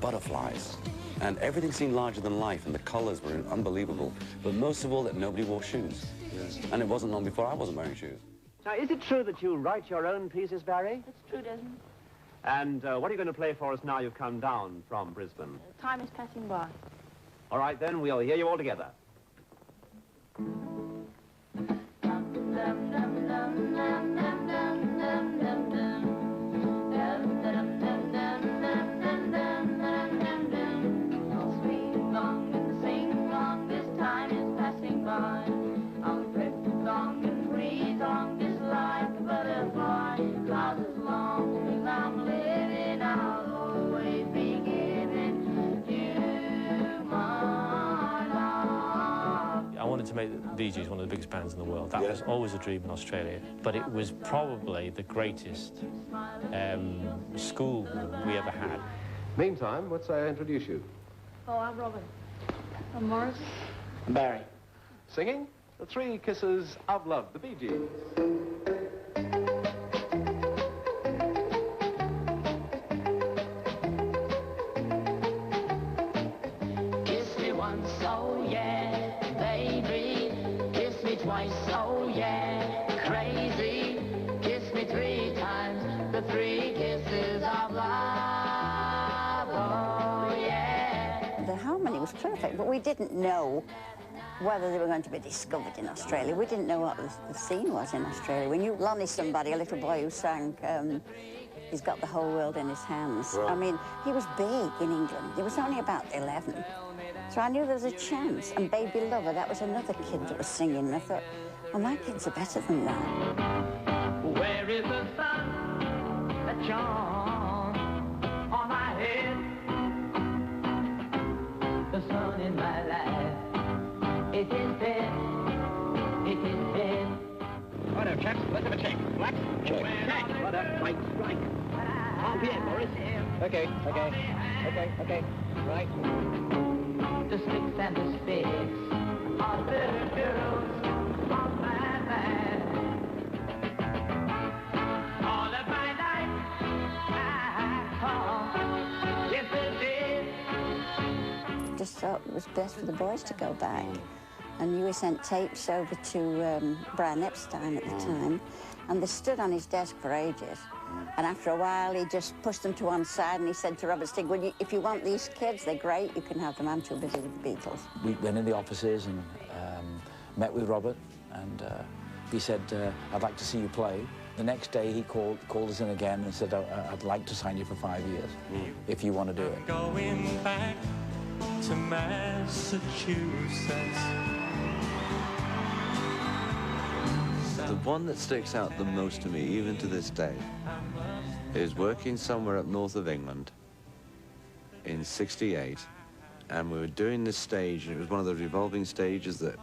butterflies. And everything seemed larger than life, and the colors were unbelievable. But most of all, that nobody wore shoes. Yes. And it wasn't long before I wasn't wearing shoes. Now, is it true that you write your own pieces, Barry? It's true, Desmond. And what are you going to play for us now you've come down from Brisbane? Time is passing by. All right, then, we'll hear you all together. To make the Bee Gees one of the biggest bands in the world. That was always a dream in Australia, but it was probably the greatest school we ever had. Meantime, let's introduce you. Oh, I'm Robin. I'm Morris. I'm Barry. Singing The Three Kisses of Love, the Bee Gees. Twice, oh yeah, crazy. Kiss me 3 times, the 3 kisses of love, oh yeah. The harmony was perfect, but we didn't know whether they were going to be discovered in Australia. We didn't know what the scene was in Australia. We knew Lonnie somebody, a little boy who sang, He's Got the Whole World in His Hands. Right. I mean, he was big in England. He was only about 11. So I knew there was a chance. And Baby Lover, that was another kid that was singing. And I thought, well, my kids are better than that. Where is the sun that shone on my head? The sun in my life, it is dead, it is dead. Righto, chaps, let's have a check. Black, check. Righto, right, strike. RPM, Morris. Okay. Right. The sticks and the spits are the girls of my life. All of my life I yes it did. Just thought it was best for the boys to go back. And we sent tapes over to Brian Epstein at the time, and they stood on his desk for ages. And after a while, he just pushed them to one side, and he said to Robert Stig, well, if you want these kids, they're great, you can have them. I'm too busy with the Beatles. We went in the offices and met with Robert, and he said, I'd like to see you play. The next day, he called us in again and said, I'd like to sign you for 5 years, if you want to do it. Going back to Massachusetts. The one that sticks out the most to me, even to this day, is working somewhere up north of England in '68, and we were doing this stage, and it was one of those revolving stages that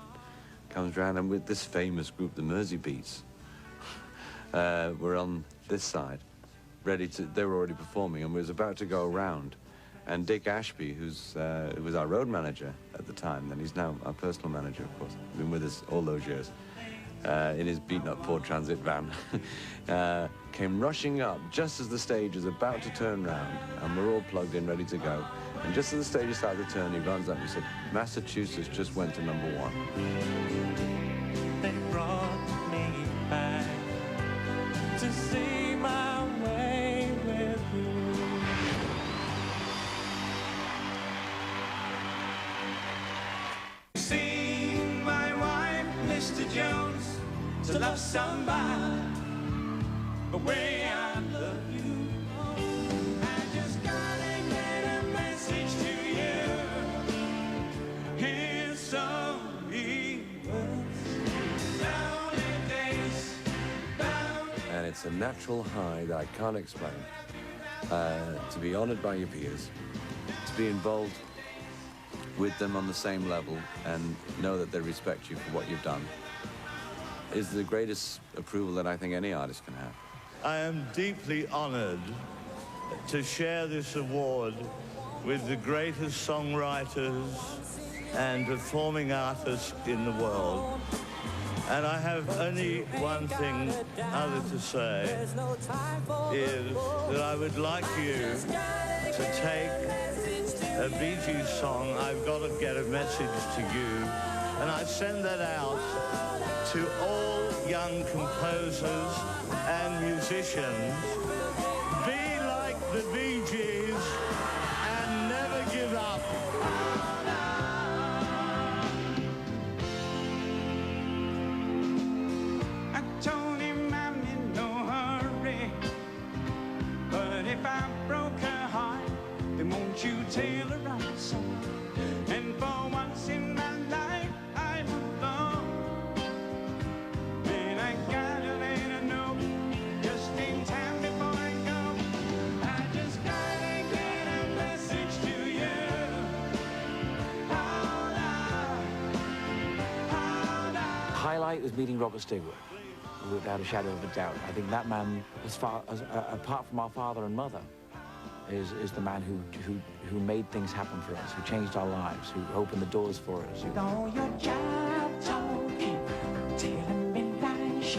comes around, and with this famous group, the Mersey Beats, were on this side, ready to, they were already performing, and we was about to go around, and Dick Ashby, who was our road manager at the time, and he's now our personal manager, of course, been with us all those years, in his beaten-up Ford Transit van, came rushing up just as the stage is about to turn round, and we're all plugged in, ready to go. And just as the stage is starting to turn, he runs up and he said, Massachusetts just went to #1. They brought me back to see my way with you. Seen my wife, Mr. Jones, to love somebody the way I love you. I just gotta get a message to you. Here's some lonely days. And it's a natural high that I can't explain. To be honored by your peers, to be involved with them on the same level and know that they respect you for what you've done, is the greatest approval that I think any artist can have. I am deeply honored to share this award with the greatest songwriters and performing artists in the world. And I have only one thing other to say, is that I would like you to take a Bee Gees song, I've got to get a message to you. And I send that out to all young composers and musicians. Be like the Bee Gees and never give up. I told him I'm in no hurry, but if I broke her heart, then won't you tell her I'm sorry? And for once in my life, I'm alone, and I gotta let her know just in time before I go. I just gotta get a message to you. Hold on. Highlight was meeting Robert Stigwood, without a shadow of a doubt. I think that man, apart from our father and mother, is the man who made things happen for us, who changed our lives, who opened the doors for us. All your job talking, telling me lies,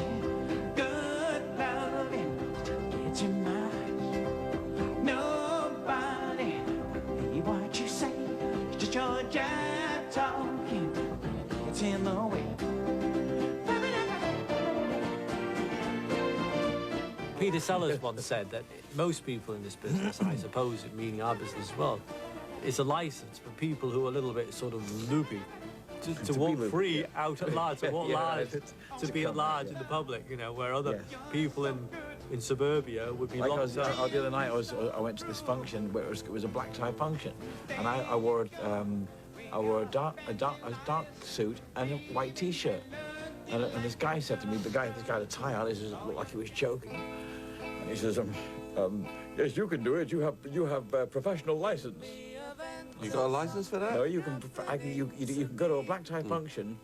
good loving, gets your mind. Nobody believe what you say, it's just your job talking, it's in the way. Peter Sellers once said that most people in this business, and I suppose meaning our business as well, is a license for people who are a little bit sort of loopy to walk free out at large, to walk large, to be at large in the public, you know, where other people in suburbia would be locked the up. other night I went to this function where it was a black tie function, and I wore a dark suit and a white T-shirt. And this guy said to me, this guy had a tie on, it looked like he was choking. And he says, yes, you can do it. You have a professional license. You got a license for that? No, you can go to a black tie function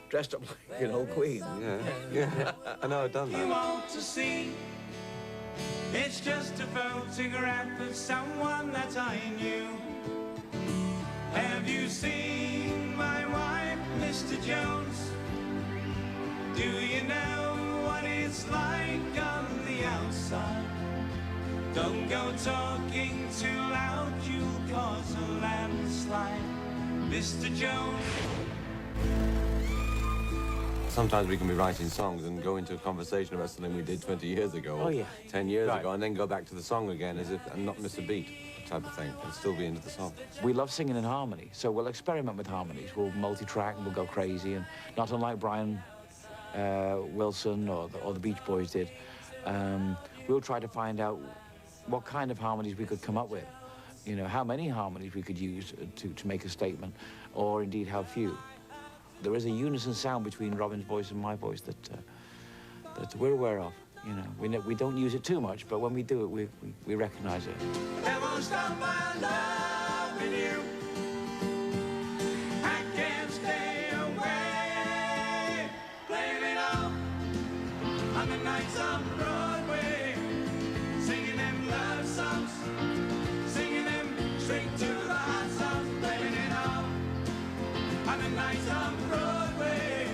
dressed up like an old queen. Yeah. I know I've done You that. want to see, it's just a photograph of someone that I knew. Have you seen my wife, Mr. Jones? Do you know what it's like on the outside? Don't go talking too loud, you'll cause a landslide, Mr. Jones. Sometimes we can be writing songs and go into a conversation about something we did 20 years ago, or 10 years ago, and then go back to the song again as if and not miss a beat, type of thing, and still be into the song. We love singing in harmony, so we'll experiment with harmonies. We'll multi-track and we'll go crazy, and not unlike Brian Wilson or the Beach Boys did. We'll try to find out what kind of harmonies we could come up with. You know, how many harmonies we could use to make a statement, or indeed how few. There is a unison sound between Robin's voice and my voice that we're aware of. You know, we don't use it too much, but when we do it, we recognize it. Never stop my love with you. I can't stay away. Playing it all on the nights on Broadway, singing them love songs, singing them straight to the heart songs. Playing it all on the nights on Broadway,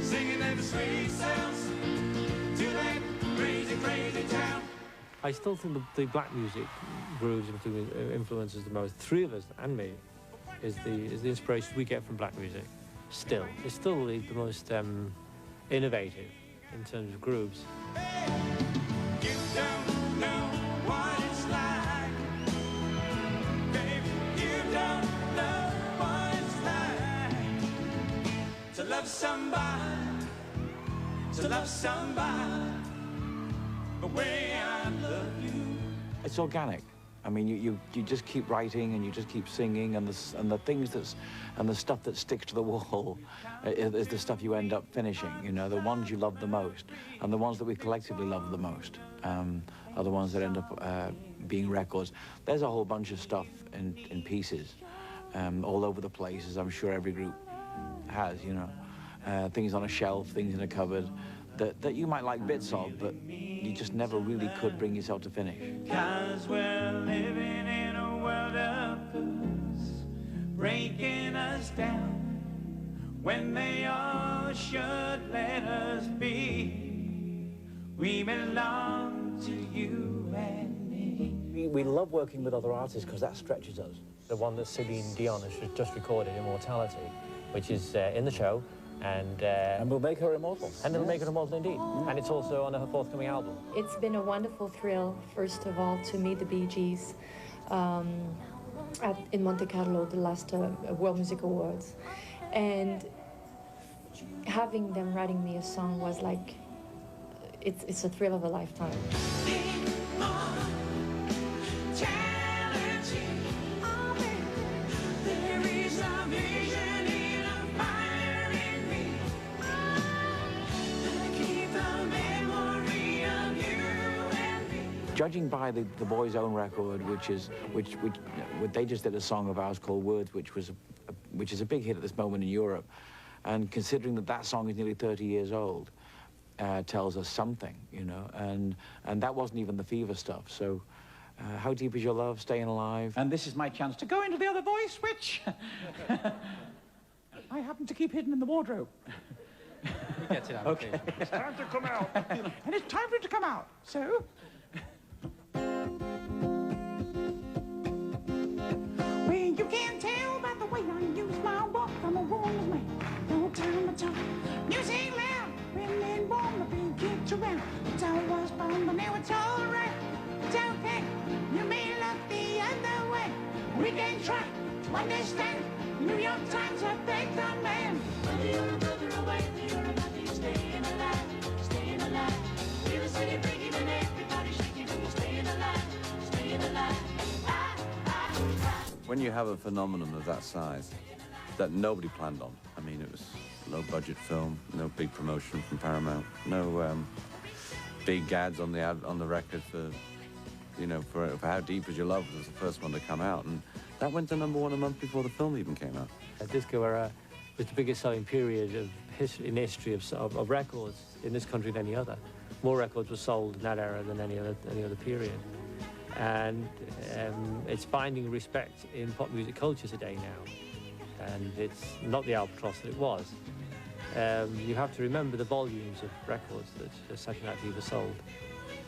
singing them sweet sounds to that crazy, crazy town. I still think the black music grooves influences the most. Three of us and me is the inspiration we get from black music. Still, it's still the most innovative in terms of grooves. You don't know what it's like, baby. You don't know what it's like to love somebody, the way I love you. It's organic. I mean, you just keep writing and you just keep singing, and the stuff that sticks to the wall is the stuff you end up finishing. You know, the ones you love the most, and the ones that we collectively love the most are the ones that end up being records. There's a whole bunch of stuff in pieces all over the place, as I'm sure every group has. You know, things on a shelf, things in a cupboard that you might like bits of, but you just never really could bring yourself to finish. 'Cause we're living in a world of fools, breaking us down when they all should let us be. We belong to you and me. We love working with other artists because that stretches us. the one that Celine Dion has just recorded, Immortality, which is in the show, and we'll make her immortal. And it'll make her immortal indeed. And it's also on her forthcoming album. It's been a wonderful thrill, first of all, to meet the Bee Gees in Monte Carlo, the last World Music Awards. And having them writing me a song was like, it's a thrill of a lifetime. Judging by the Boys' own record, which they just did a song of ours called Words, which is a big hit at this moment in Europe, and considering that song is nearly 30 years old, tells us something, you know, and that wasn't even the Fever stuff. So, How Deep Is Your Love, Staying Alive. And this is my chance to go into the other voice, which I happen to keep hidden in the wardrobe. We get to that. Okay. It's time to come out. And it's time for it to come out. So. Well, you can tell by the way I use my walk. I'm a woman's man. No time to talk. Music loud. Women wanna be kicked around. It's how I was born, but now it's all right. It's okay. You may look the other way. We can try to understand. New York Times have thanked our man. Whether you're a brother away, you're about to staying alive. Staying alive. Feel the city breaking and everybody shaking. Staying alive. Staying alive. When you have a phenomenon of that size that nobody planned on, I mean, it was a low-budget film, no big promotion from Paramount, no big ads on the record for, you know, for How Deep Is Your Love was the first one to come out, and that went to #1 a month before the film even came out. The disco era was the biggest selling period in history of records in this country than any other. More records were sold in that era than any other period. And it's finding respect in pop music culture today now, and it's not the albatross that it was. You have to remember the volumes of records that Saturday Night Fever sold,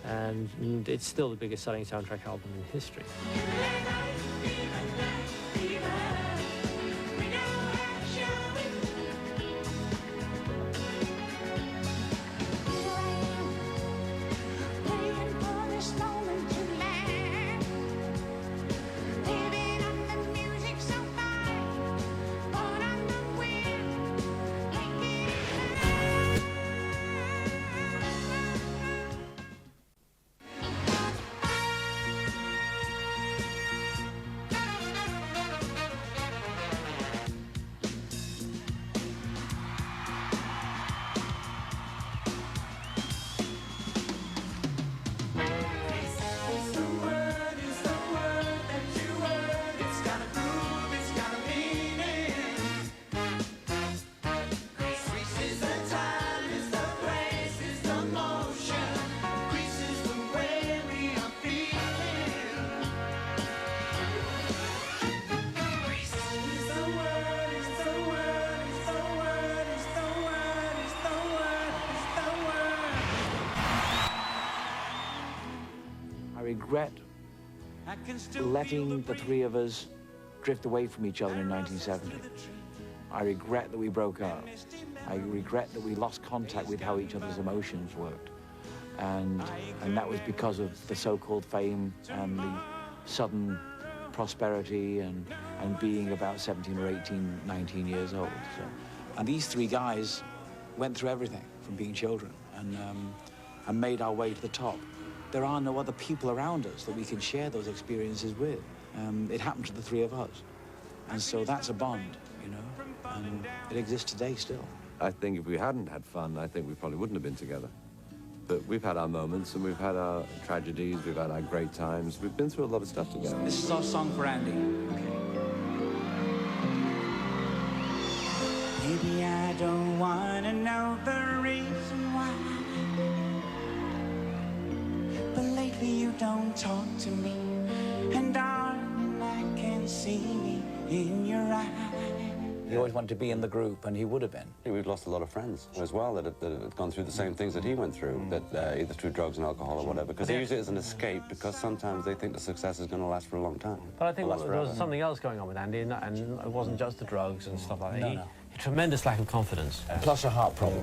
and it's still the biggest selling soundtrack album in history. I regret letting the three of us drift away from each other in 1970. I regret that we broke up. I regret that we lost contact with how each other's emotions worked. And that was because of the so-called fame and the sudden prosperity and being about 17 or 18, 19 years old. So, and these three guys went through everything from being children and made our way to the top. There are no other people around us that we can share those experiences with. It happened to the three of us. And so that's a bond, you know, and it exists today still. I think if we hadn't had fun, I think we probably wouldn't have been together. But we've had our moments, and we've had our tragedies, we've had our great times. We've been through a lot of stuff together. This is our song for Andy. Maybe I don't want to know the reason why, but lately you don't talk to me, and darling, I can see in your eyes He always wanted to be in the group, and he would have been. We've lost a lot of friends as well that have gone through the same things that he went through, that either through drugs and alcohol or whatever, because they use it as an escape, because sometimes they think the success is going to last for a long time. But I think Or last there was forever. something else going on with Andy, and it wasn't just the drugs and stuff like that. No. A tremendous lack of confidence. Plus a heart problem.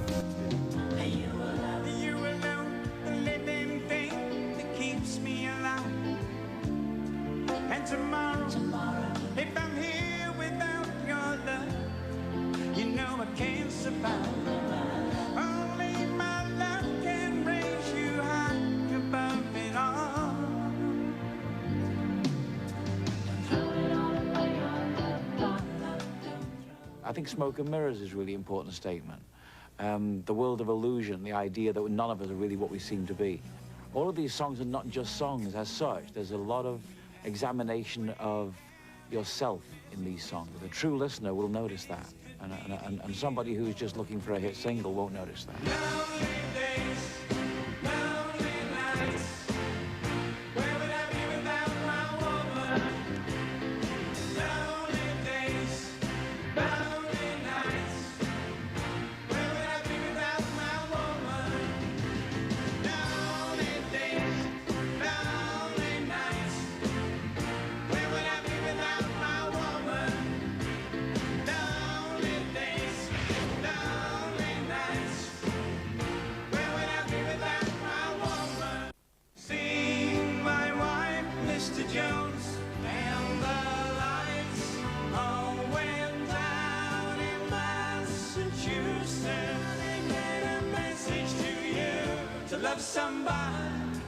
You alone, the living thing that keeps me alive. And tomorrow, if I'm here without your love, you know I can't survive. Only my love can raise you high above it all. I think Smoke and Mirrors is a really important statement. The world of illusion, the idea that none of us are really what we seem to be. All of these songs are not just songs as such. There's a lot of examination of yourself in these songs. The true listener will notice that. And somebody who's just looking for a hit single won't notice that. Lonely days, lonely nights. Where would I be without my woman? Lonely days, lonely nights. Where would I be without my woman? Lonely days, lonely nights. Where would I be without my woman? Lonely days, lonely nights. Where would I be without my woman? Sing my wife, Mr. Jones, and the lights all went down in Massachusetts. They made a message to you to love somebody.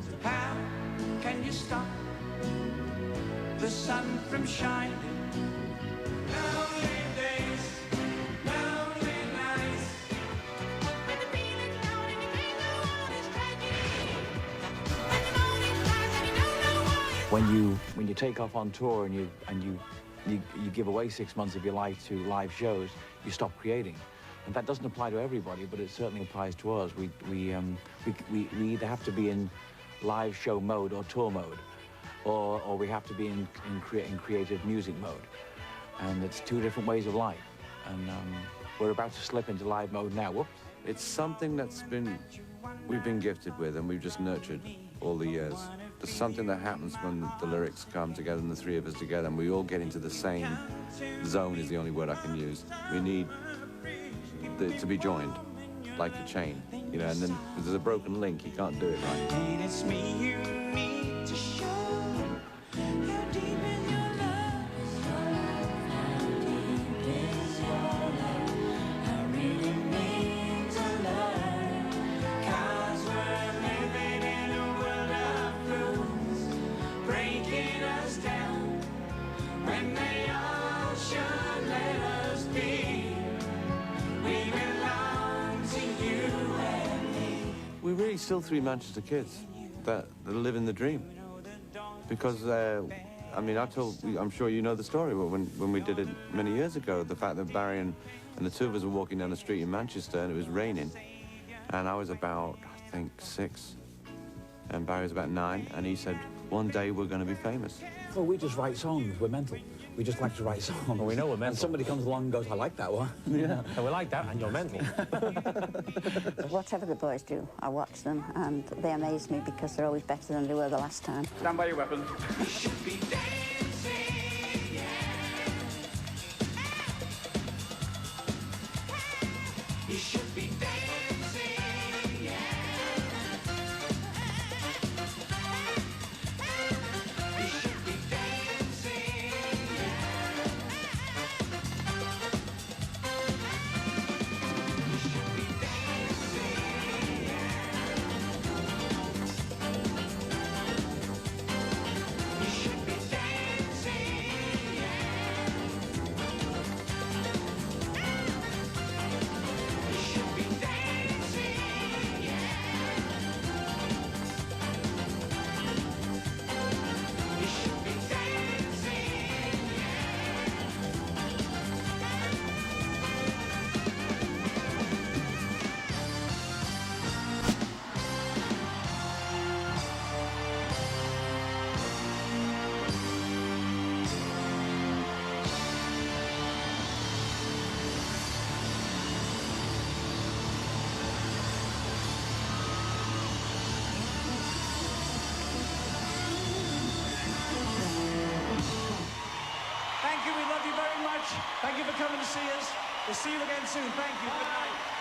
So how can you stop the sun from shining? Lonely days, lonely nights. When the feeling's low and you think the world is tragedy. When the morning comes and you don't know why. When you take off on tour and you give away 6 months of your life to live shows, you stop creating. And that doesn't apply to everybody, but it certainly applies to us. We either have to be in live show mode or tour mode, or we have to be in creative music mode. And it's two different ways of life. And we're about to slip into live mode now. Whoops. It's something we've been gifted with, and we've just nurtured all the years. There's something that happens when the lyrics come together and the three of us together, and we all get into the same zone is the only word I can use. We need to be joined, like a chain, you know, and then if there's a broken link, you can't do it right. And it's me you need to show. How deep is your love? How deep is your love? I really need to learn. 'Cause we're living in a world of rules, breaking us down when they all should let us be. We belong to you and me. We're really still three Manchester kids that live in the dream. Because, I mean, I'm sure you know the story, but when we did it many years ago, the fact that Barry and the two of us were walking down the street in Manchester and it was raining, and I was about, I think, 6, and Barry was about 9, and he said, one day we're going to be famous. Well, we just write songs. We're mental. We just like to write songs. Well, we know we're mental. And somebody comes along and goes, I like that one. Yeah. And we like that, and you're mental. Whatever the boys do, I watch them, and they amaze me because they're always better than they were the last time. Stand by your weapons. You should be dancing, yeah. You should be dancing, yeah. You should be dancing, yeah. You should be dancing, yeah. You should be dancing. Thank you for coming to see us. We'll see you again soon. Thank you. Good night.